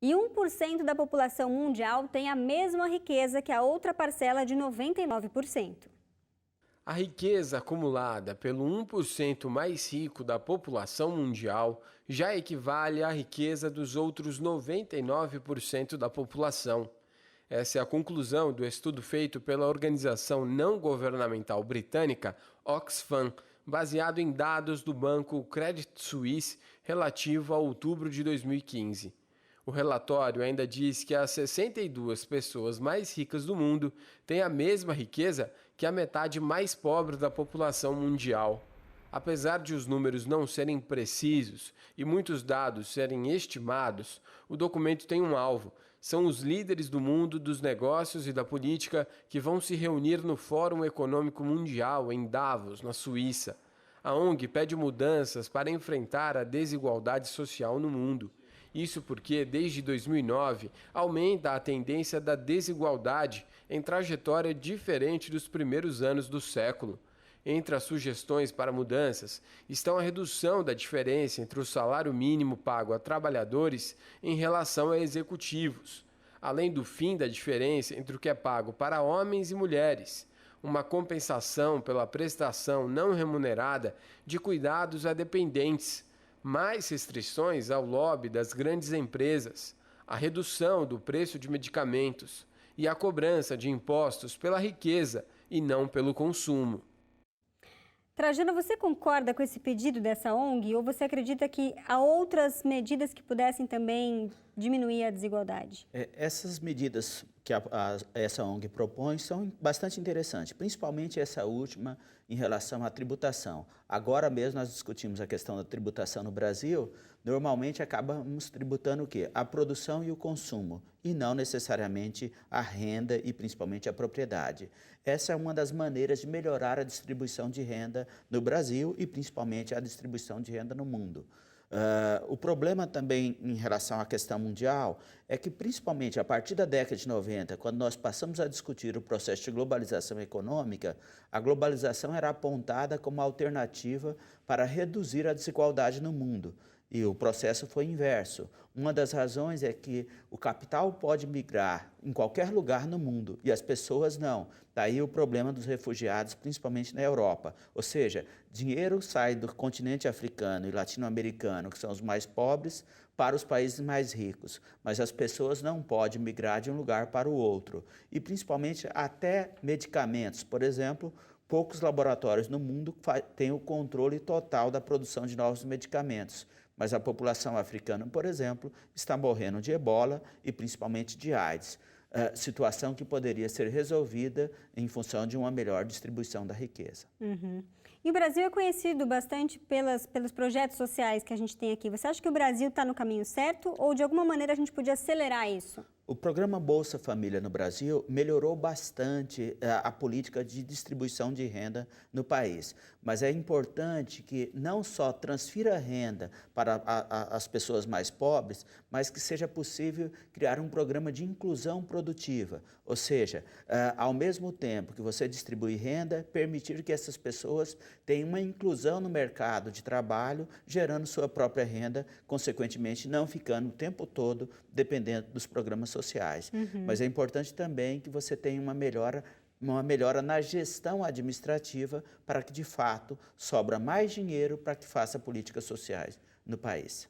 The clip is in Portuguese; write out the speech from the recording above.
E 1% da população mundial tem a mesma riqueza que a outra parcela de 99%. A riqueza acumulada pelo 1% mais rico da população mundial já equivale à riqueza dos outros 99% da população. Essa é a conclusão do estudo feito pela organização não governamental britânica Oxfam, baseado em dados do banco Credit Suisse relativo a outubro de 2015. O relatório ainda diz que as 62 pessoas mais ricas do mundo têm a mesma riqueza que a metade mais pobre da população mundial. Apesar de os números não serem precisos e muitos dados serem estimados, o documento tem um alvo. São os líderes do mundo dos negócios e da política que vão se reunir no Fórum Econômico Mundial em Davos, na Suíça. A ONG pede mudanças para enfrentar a desigualdade social no mundo. Isso porque, desde 2009, aumenta a tendência da desigualdade em trajetória diferente dos primeiros anos do século. Entre as sugestões para mudanças estão a redução da diferença entre o salário mínimo pago a trabalhadores em relação a executivos, além do fim da diferença entre o que é pago para homens e mulheres, uma compensação pela prestação não remunerada de cuidados a dependentes, mais restrições ao lobby das grandes empresas, a redução do preço de medicamentos e a cobrança de impostos pela riqueza e não pelo consumo. Trajano, você concorda com esse pedido dessa ONG ou você acredita que há outras medidas que pudessem também diminuir a desigualdade? Essas medidas que essa ONG propõe são bastante interessantes, principalmente essa última em relação à tributação. Agora mesmo nós discutimos a questão da tributação no Brasil, normalmente acabamos tributando o quê? A produção e o consumo, e não necessariamente a renda e principalmente a propriedade. Essa é uma das maneiras de melhorar a distribuição de renda no Brasil e principalmente a distribuição de renda no mundo. O problema também em relação à questão mundial é que, principalmente a partir da década de 90, quando nós passamos a discutir o processo de globalização econômica, a globalização era apontada como alternativa para reduzir a desigualdade no mundo. E o processo foi inverso. Uma das razões é que o capital pode migrar em qualquer lugar no mundo e as pessoas não. Daí o problema dos refugiados, principalmente na Europa. Ou seja, dinheiro sai do continente africano e latino-americano, que são os mais pobres, para os países mais ricos. Mas as pessoas não podem migrar de um lugar para o outro. E principalmente até medicamentos, por exemplo, poucos laboratórios no mundo têm o controle total da produção de novos medicamentos. Mas a população africana, por exemplo, está morrendo de ebola e principalmente de AIDS, situação que poderia ser resolvida em função de uma melhor distribuição da riqueza. Uhum. E o Brasil é conhecido bastante pelos projetos sociais que a gente tem aqui. Você acha que o Brasil está no caminho certo ou de alguma maneira a gente podia acelerar isso? O programa Bolsa Família no Brasil melhorou bastante a política de distribuição de renda no país. Mas é importante que não só transfira renda para as pessoas mais pobres, mas que seja possível criar um programa de inclusão produtiva. Ou seja, ao mesmo tempo que você distribui renda, permitir que essas pessoas tenham uma inclusão no mercado de trabalho, gerando sua própria renda, consequentemente não ficando o tempo todo dependendo dos programas sociais. Mas é importante também que você tenha uma melhora na gestão administrativa para que, de fato, sobra mais dinheiro para que faça políticas sociais no país.